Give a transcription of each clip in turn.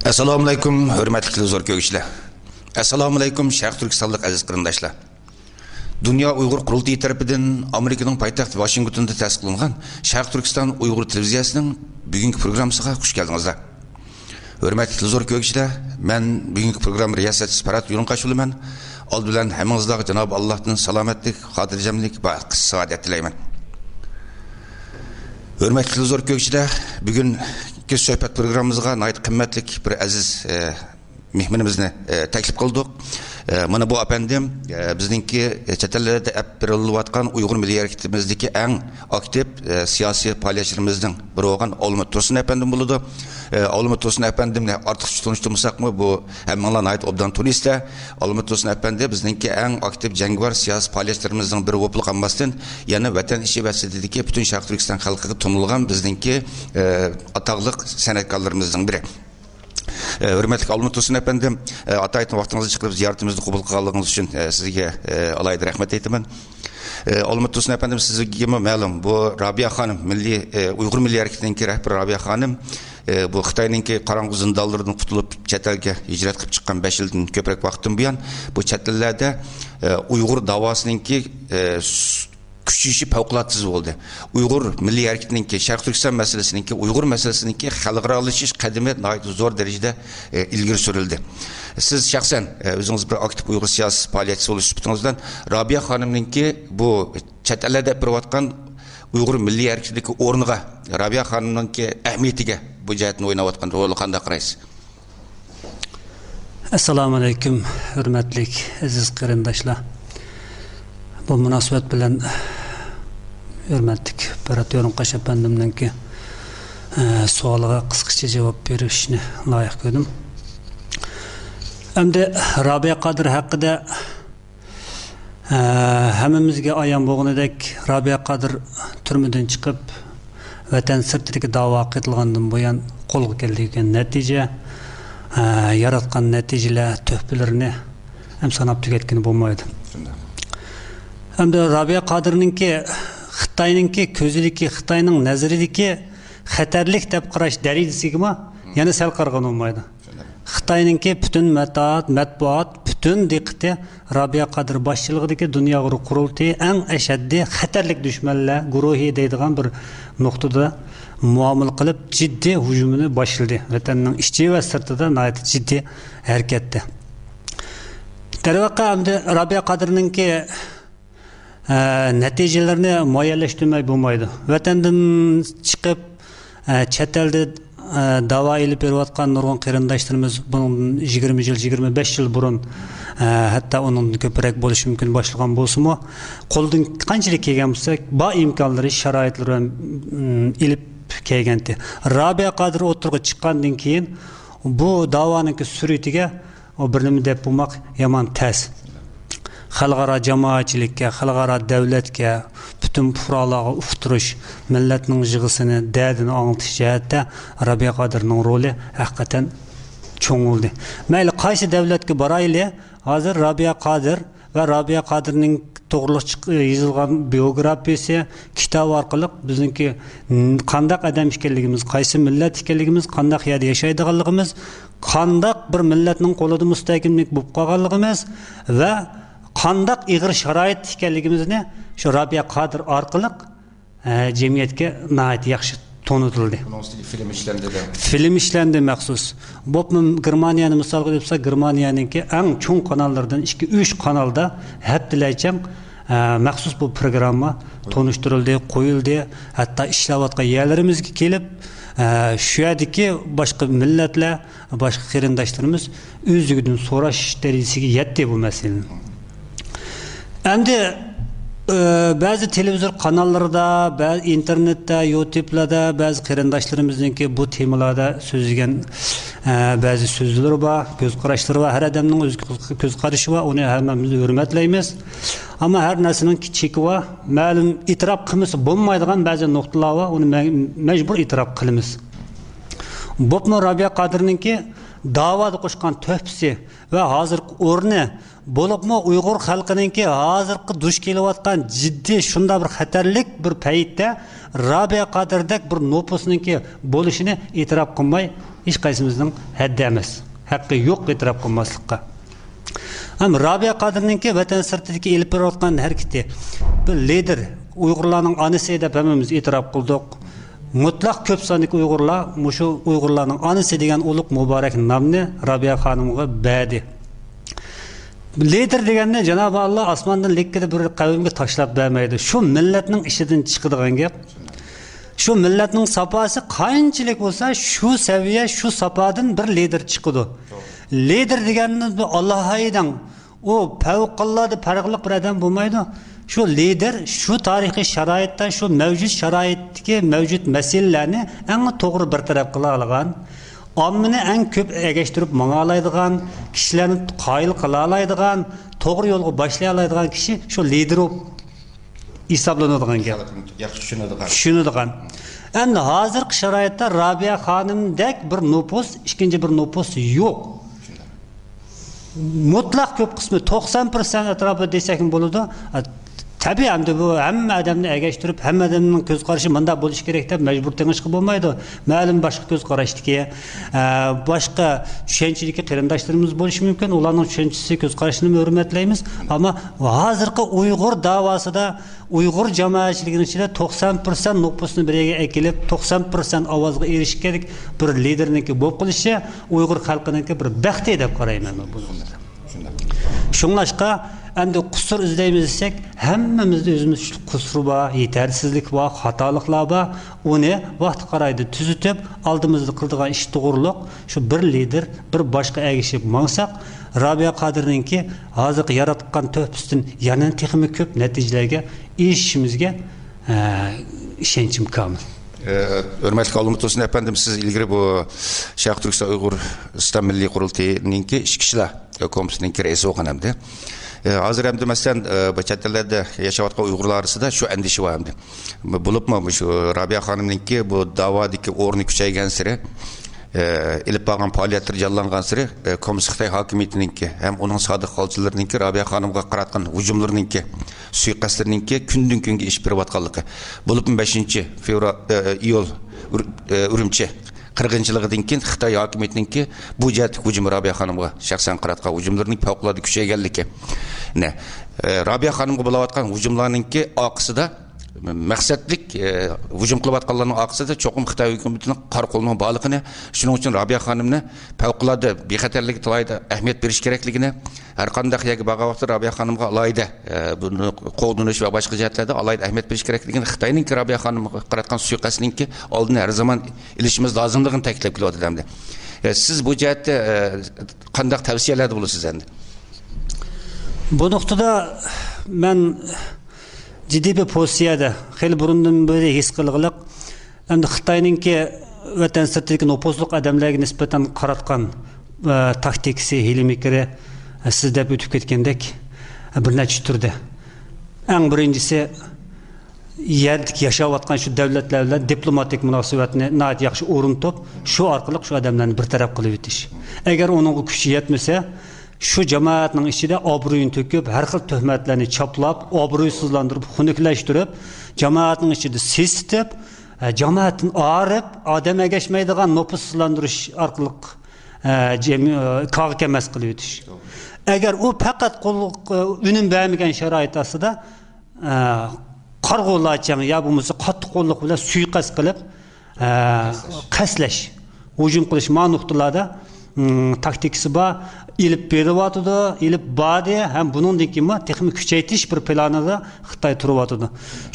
Assalomu alaykum, hurmatli zo'r ko'ruvchilar. Assalomu alaykum, Sharq Turkistonlik aziz qarindoshlar. Dunyo Uyg'ur qurultiyi tarafidan Amerikaning poytaxti Washingtonda ta'sis qilingan Sharq Turkiston Uyg'ur televiziyasining bugungi programmasiga xush keldingizlar. Hurmatli zo'r ko'ruvchilar, men bugungi program riyosatchisi Parat Yo'lqashulaman. Old bilan hammangizga Janob Allohdan salomatlik, xotirjamlik va saodat tilayman. Hurmatli zo'r ko'ruvchilar, bugun Kes söhbət proqramımızga nəhayət qimmatlik bir aziz mehmanimizni təklif qıldıq. Mana bu efendim bizninki çetellərdə əpirilayotgan Uyğur Milli Hərəkətimizdəki ən aktiv siyasi fəaliyyətçilərimizdən biri olan Olmut Tursun efendim buludu. Olmut Tursun efendimlə artıq tanışdırmışaqmı bu həmmanlar nəhayət obdan tanıyırlar. Olmut Tursun efendi bizninki ən aktiv cəngvar siyasi fəaliyyətçilərimizdən biri olub qalmasdan, yəni vətən işi vəsitədəki bütün Şərq Türkistan xalqıga tanılğan bizninki ataqlıq sənətkarlarımızdan biri. Hürmetli Olmut Tursun efendim, ataytın vaxtınızı çıkarıp ziyaretimizi kabul kıldığınız için size alayda rahmet eytimin. Olmut Tursun efendim sizge məlum bu Rabia Hanım, Uyghur Milli Hareketi'ninki rəhbər Rabia Hanım bu Xitay'ninki qaranğı zindallardan qutulup çətelge hicret qıp çıqqan 5 ildən köprək vaxtın buyan bu çətellerde Uyghur davasınınki küçüğü pavqulatsız oldu. Uyghur Milli Hareketi'ninki, Şərq Türkistan meselesininki, Uyghur meselesininki xalqaralışış qədimi nəhayət zor derecede ilgiri sürüldü. Siz şəxsən özünüz bir aktif Uyghur siyasi fəaliyyətçisi oluşduğunuzdan Rabia Hanım'ninki bu çətəllərdə yapılatqan Uyghur Milli Hareketi'ndeki ornuğa, Rabia Hanım'ninki əhmiyyətiga bu cəhətini oynayotqan rolu qanday qaraysiz? Assalamu alaykum, hörmətli aziz qarindoshlar. Bu münasebet bilen hürmetlik Parat Yo'lqash efendimninki sualıga qısqacha cevap berishni loyiq ko'rdim. Endi Rabia Qadir haqida hammamizga ayon bo'lganidek Rabia Qadir turmadan chiqib vatan sirtidagi da'vo qilingandan buyon qo'lga kelgan natija yaratgan natijalar töhfelerini ham sanab tugatgan bo'lmaydi. Endi Rabia Qadirninki Xitoyninki ko'zidagi Xitoyning nazaridagi xatarlik deb qarash darajasiga yana sal qarag'an olmaydi. Xitoyninki butun matbuot butun diqqati Rabia Qadir boshchiligidagi dunyo qurultiyi eng ashaddiy xatarlik dushmanlar guruhi deydigan bir nuqtada muomala qilib jiddiy hujumini boshladi. Vatanning ichi va sirtida nihoyat jiddiy harakatda. Darvaqa endi Rabia Qadirninki neticelerini muayyenleştirmey bulmaydı. Vatandan çıkıp çetelde dava ilip beriyotgan nurg'un qarindoshlarimiz bunun 20 yıl, 25 yıl burun hatta onun köpürek bo'lishi mumkin başlagan bo'lsa-mu, qo'ldan qanchalik kelgan bo'lsa, ba imkonlari, sharoitlari ilip kelgandi. Rabia Qadir o'tirg'i chiqqandan keyin bu da'voning sur'atiga o bir nima deb bo'lmoq yomon tez. Xalqaro jamoatchilikka, xalqaro davlatga, butun fuqarolarga uqtirish, millatning yig'isini, dardini anglatish jihatda Rabia Qadirning roli haqiqatan cho'ng bo'ldi. Mayli qaysi davlatga borayli, hozir Rabia Qadir va Rabia Qadirning to'g'riliq yozilgan biografiyasi kitob orqali bizningki qanday odam ekanligimiz, qaysi millat ekanligimiz, qanday yerda yashaydiganligimiz, qanday bir millatning qo'lida mustaqillik bo'lib qolganligimiz va qandaq ig'ir sharoit ekanligimizni shu Rabia Qadir orqali jamiyatga nihoyat yaxshi to'nitildi. Film ishlandi maxsus. Bo'pmi Germaniyani misolga debsa, Germaniyaningki eng cho'ng kanallardan 2-3 kanalda haftalaycham maxsus bu programma tonishtirildi, qo'yildi. Hatto ishlayotgan yerlarimizga kelib shu yerdagi boshqa millatlar, boshqa qarindoshlarimiz o'zigidan so'rash darajasiga yetdi bu masalani. Endi bazı televizyon kanallarda, bazı internette, YouTube'larda bazı qarindoshlarimizningki bu temalarda so'zlagan bazı so'zlar var, göz qarashlari var, har odamning o'z ko'z qarashi var, uni hammamiz hurmatlaymiz. Ammo har narsaning cheki var, ma'lum e'tirof qilmasa bo'lmaydigan ba'zi nuqtalar var, uni majbur e'tirof qilamiz. Bo'pmi Rabia Qadirninki davada qo'shgan töhfisi va hozirgi o'rni bo'libmi Uyg'ur xalqininki hozirgi duch kelayotgan jiddiy shunda bir xatarlik bir paytda Rabia Qadirdek bir nopusninki bo'lishini e'tirof qilmay hech qaysimizning haddi emas, haqqi yo'q e'tirof qilmaslikqa. Ham Rabia Qodirninki vatan sirtidagi elib borayotgan harakati bir lider Uyg'urlarning onasi deb hammamiz e'tirof qildik. Mutlaq ko'p sonli Uyg'urlar mushu Uyg'urlarning onasi degan ulug' muborak nomni Rabia xonimga berdi. Lider deganda Janob Alloh osmondan lekkida bir qavmga tashlab bermaydi. Shu millatning ishidan chiqadigan gap. Shu millatning saposi qanchalik bo'lsa, shu saviya, shu sapodan bir lider chiqadi. Lider deganda Allohaydan o favqulodda farqli bir odam bo'lmaydi. Shu lider shu tarixiy sharoitda, shu mavjud sharoitdagi mavjud masalalarni eng to'g'ri bartaraf qila olgan, ommani eng ko'p egashtirib manga oladigan, kishilarni qoyil qila oladigan, to'g'ri yo'lga boshlay oladigan kishi shu lider hisoblanadigan gap. Yaxshi tushunadigan. Endi hozirgi sharoitda Rabia xonimdek bir nupus, ikkinchi bir nupus yo'q. Mutlaq ko'p qismi 90% atrofida desak bo'ladi. Tabii hamda bu hamma odamni egashtirib, hamma odamning ko'z qarashi menda bo'lish kerak deb majbur tengishga bo'lmaydi. Ma'lum boshqa ko'z qarashdiki, boshqa tushunchadagi qarindoshlarimiz bo'lishi mumkin. Ularning tushunchasi, ko'z qarashini hurmatlaymiz, ammo hozirgi Uyg'ur davosida Uyg'ur jamoatchiligining ichida 90% nupusni biriga ekilib, 90% ovozga erishish kerak bir liderniki bo'lib qolishi Uyg'ur xalqining bir baxti deb qarayman men buni. Shunlashqa endi qusur izlaymiz desek, hammamizda o'zimiz qusur bor, yetersizlik bor, xatoliklar bor. Uni vaqt qaraydi tuzitib, oldimizda qiladigan ish to'g'riliq, shu bir lider, bir boshqa egishib mansaq, Rabia Qodirninki hozir yaratgan to'pusdan yana texnik ko'p natijalarga erishishimizga ishonchim komil. Hürmetli Alımı Tosun efendim, siz ilgili bu Şarkı Türkistan Uygur İslam Milli Kurultayı'nınki iş kişiler komisyonunki reisi okan hem de. Hazır hem de mesela bu çetelerde yaşavatkan Uygurlar arasında şu endişe var hem de. Bulup mu şu Rabia Hanım'ınki bu davadaki ornu küçeygen sıra ilip bağın faaliyetleri canlangan sıra komisyonun hakimiyetininki hem onun sadık halçılarınınki Rabia Hanım'a qaratkan hücumlarınınki suikastlarınınki kündün künge iş bir vatkallıkı. Bulup mu 5. iyul Ürümçi qirg'inchiligidan keyin Xitoy hokimiyatininki bu jihat hujum Rabia xonimga shaxsan qaratgan hujumlarning favqulodda kuchayganligi. Rabia xonimga bo'layotgan hujumlarninki oqisida maqsadlik hujum qilayotganlarning oqisida cho'qim Xitoy hukumatining qor qo'lining borligini, shuning uchun Rabia xonimni favqulodda bexatarlik to'g'risida ahamiyat berish kerakligini, har qanday yoki bag'a vaqtda Rabia xonimga alayda buni qo'g'dinish va boshqa jihatlarda alayda ahamiyat berish kerakligini, Xitoyning Rabia xonimga qaratgan suiqasdninki oldini har zaman ilishimiz lozimligini ta'kidlab kelyapti. Siz bu jihatda qanday tavsiyalar bo'lasiz endi? Bu nuqtada men ciddi bir pozisiyada, xeyli burundan böyle his qilg'iliq, endi Xitoyninki vatan sirtidagi nopozliq odamlarga nisbatan qaratgan taktikasi, hilmikri siz deb o'tib ketgandek bir necha turda. Eng birinchisi yerdagi yashayotgan shu davlatlar bilan diplomatik munosabatni nihoyat yaxshi o'rnatib, shu orqali shu odamlarni bir taraf qilib o'tish. Agar uning kuchi yetmasa, şu cemaatning ichida obro'yini to'kib, har xil tuhmatlarni choplab, obro'ysizlantirib, xunuklaştirib, cemaatning ichida sesitib, cemaatni arib, odam egashmaydigan nopuslandirish orqali qog'i emas qilib o'tish. Agar u faqat unum bermagan sharoit ostida qarg'ularcha yo bo'lmasa qattiq qo'llik bilan suiqasd qilib, qaslash, hujum qilish ma nuqtalarda taktikasi bor, ilib beriyotidu, ilib badi, hem bunundan keyin texnik kuchaytirish bir planida Xitoy turyapti.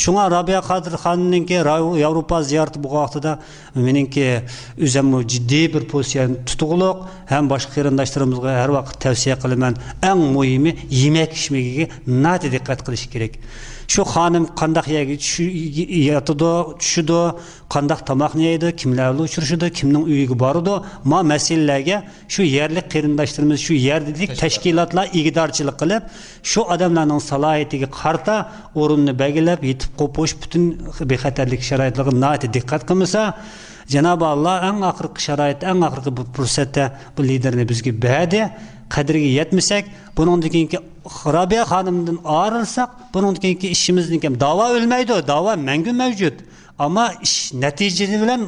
Shunga Rabia Qodir xonimninki Yevropa ziyarati bu vaqtida meningki o'zim jiddiy bir pozitsiyani tutug'liq, ham boshqa qarindoshlarimizga har vaqt tavsiya qilaman. Eng muhimi yemak ichmagiga nati diqqat qilish kerak. Şu xonim qandaq yegi yotidi, tushidi, qandaq tomoqni yeydi, kimlarga uchrashidi, kimning uyiga boradi, ma masalalarga shu yerlik qarindoshlarimiz, shu yerlik tashkilotlar igidorchilik qilib, shu odamlarning salohiyatiga qarta o'rinni belgilab, yetib qo'yish butun bexatarlik sharoitlarga nati diqqat qilmasa, Cenab-ı Allah en axırki sharoit, en axırki bu fursatda bu liderni bizga berdi. Qadriga yetmasak, buningdan keyingi Rabia xonimdan ayrilsak, buningdan keyingi ishimizning ham da'vo o'lmaydi, da'vo mangu mavjud. Ammo ish natijasi bilan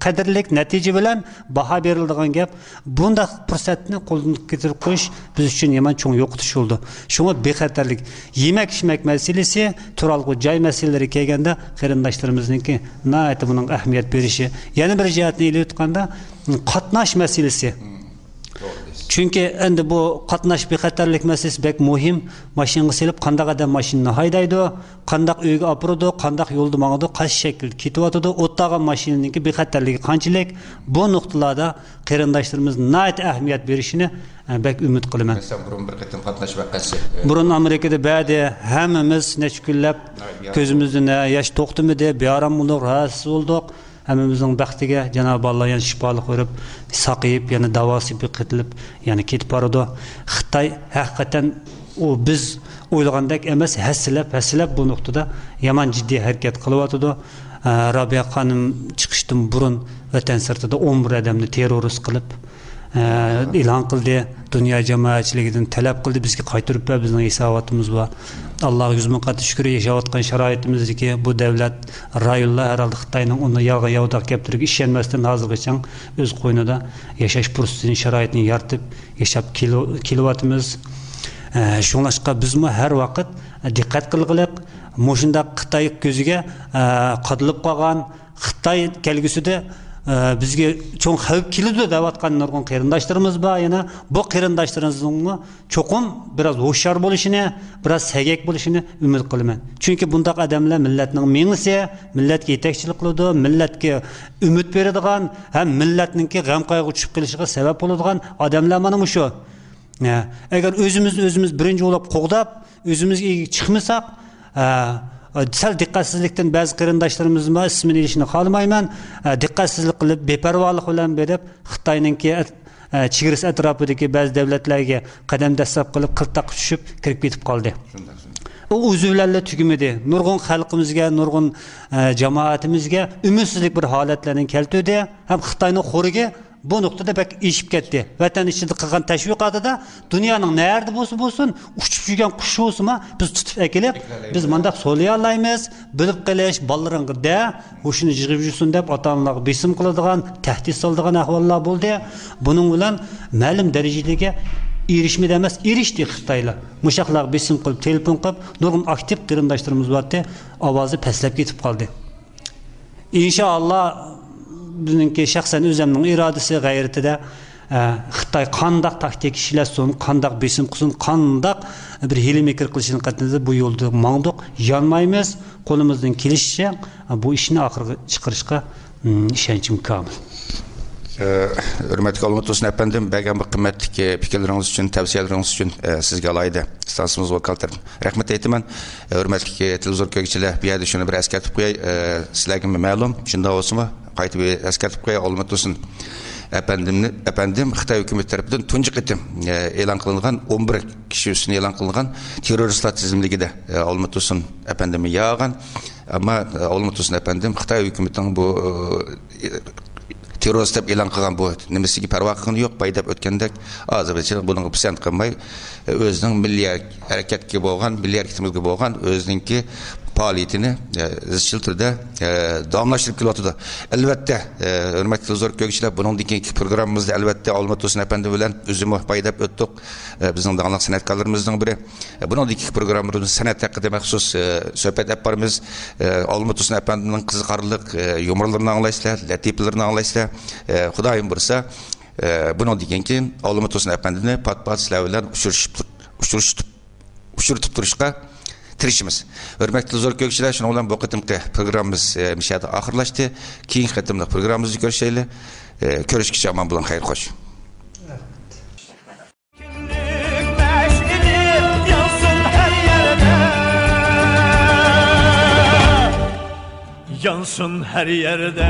qadrlik natija bilan baho beriladigan gap. Bundaq fursatni qo'ldan keltirib qo'yish biz uchun yomon cho'ng yo'qotish bo'ldi. Shunga bexatarlik, yemak-ichmak masalasi, turalg'u joy masalalari kelganda qarindoshlarimizninki nihoyatda buning ahamiyat berishi. Yana bir jihatni aytganda, qatnash masalasi. Chunki endi bu qatnash bexatarlik masalasi bek muhim. Mashinaga selib qanday adam mashinani haydaydi, qanday uyga opiradi, qanday yo'lda mangadi, qaysi shakl ketyotidi, o'tdagan mashinaninki bexatarligi qanchalik, bu nuqtalarda qarindoshlarimiz nihoyat ahamiyat berishini bek umid qilaman. Masalan, burun bir qatim qatnash vaqasi. Burun Amerikada ba'di hammamiz necha kunlab ko'zimizdan yosh to'xtamadi, bearam bo'ldik, rahatsiz bo'ldik. Hammamizning baxtiga Janob Alloh yana shifolik berib, saqayib, yana davosi beqitilib, yana ketib boradi. Xitoy haqiqatan u biz o'ylagandek emas, hasilab bu nuqtada yomon jiddiy harakat qilyotdi. Rabiya xonim chiqishdan burun vatan sirtida 11 odamni terrorist qilib e'lon qildi. Dunyo jamoatchiligidan talab qildi, bizga qaytirib ber, bizning hisobotimiz bor. Alloh yuzma qat shukr yashayotgan sharoitimizdagi bu davlat rayonlar herhalde Xitoyning uni yolg'on yovdaq keltirib ishonmasdan hozirgacha o'z qo'ynida yashash fursatini sharoitini yaratib yashab kelyapmiz. Shunlashqa bizmi har vaqt diqqat qilg'iliq, moshunda Xitoy ko'ziga qadilib qolgan Xitoy kelgusida bizga cho'ng xavf keladi deyotgan nurg'un qarindoshlarimiz bor. Yana bu qarindoshlarimizning cho'qim biraz hoshyor bo'lishini, biraz sagak bo'lishini umid qilaman. Chunki bundaq odamlar millatning mengisi, millatga yetakchilik qiladi, millatga umid beradigan, ham millatningki g'am qayg'u tushib kelishiga sabab bo'ladigan odamlar mana shu. Agar o'zimiz birinchi bo'lib qo'g'dab, o'zimizga chiqmasak, sal diqqatsizlikdan ba'zi qarindoshlarimizning ismini ilishni xohlamayman, diqqatsizlik qilib beparvolik bilan berib Xitoyningki chegirasi atrofidagi ba'zi davlatlarga qadam dastlab qilib qiltaq tushib kirib ketib qoldi. U uzuvlarla tugimadi. Nurg'un xalqimizga, nurg'un jamoatimizga umidsizlik bir holatlarning keltirdi. Ham Xitoyning xo'riga bu nuqtada bak eshib ketdi. Vatan ichida qilgan tashviqotida dunyoning nerede bo'lsin, uchib yurgan qush bo'lsa, biz tutib kelib, biz mendaq so'lay olmaymiz, bilib qilish, bolalarga o'shini yig'ib yursin deb ota-onalarga besim qiladigan, tahdid soladigan ahvollar bo'ldi. Buning bilan ma'lum darajadagi erishmadi emas, erishdi Xitoylar. Mushaqlar besim qilib, telefon qilib, nurg'un aktiv qarindoshlarimiz bordi, ovozi pastlab ketib qoldi. Inshaalloh bizninki shaxsan o'zimning irodasi g'ayratida Xitoy qandaq taktik ishlasin, qandaq besim qilsin, qandaq bir hiyla-mikr qilishini qatnashib bu yo'lda mangduq, yonmaymiz. Qo'limizdan kelishicha bu ishni oxiriga chiqarishga ishonchim komil. Hürmetli olma olsun efendim, bəgən bir qimmatli fikirləriniz üçün, tavsiyeleriniz üçün sizə alaydı. Stansımız vakaltır. Rəhmət etmən. Hürmetli televizor köykçiler bir yerdə şunu bir əskərtib qoyay. Sizlərə məlum, şunda olsun mu? Qayıtıb əskərtib qoyay, olma olsun. Efendim, Xitay hükümet tarafından tuncu qitim e'lon qilingan 11 kishi üstüne e'lon qilingan terroristlar tizimligida olma olsun efendim yağan. Ama olma olsun efendim, Xitay hükümetinin bu terrorist deb e'lon qilgan bu nimasiga parvo qilgani yo'q, baydab o'tgandek Ozarbayjon buning pisand qilmay o'zining milliy harakatga bo'lgan, milliy harakatimizga bo'lgan o'zininki faoliyatini izchil turda davomlashtirib kelyapti. Albatta, hurmatli zo'r ko'kchilar, buning keyingi programmamizda albatta Olmat To'sin apandi bilan o'zimiz baydab o'tdik. Bizning davomli san'atkorlarimizning biri. Buning keyingi programmamizda san'at haqida maxsus suhbat olib boramiz. Olmat To'sin apandining qiziqarli yumorlarini anglaysizlar, latifalarini anglaysizlar. Xudoyim bo'lsa, buning keyingi Olmat To'sin apandini pat-pat sizlar bilan ushurtib turishga tirishimiz. Hürmetli zo'r ko'kchilar, shuni bilan bu qitimqi programmamiz mishada oxirlashdi. Keyingi qitimli programmamizni ko'rishaylik. Ko'rishgacha omon bo'ling, xayr xo'sh. Yansın her yerde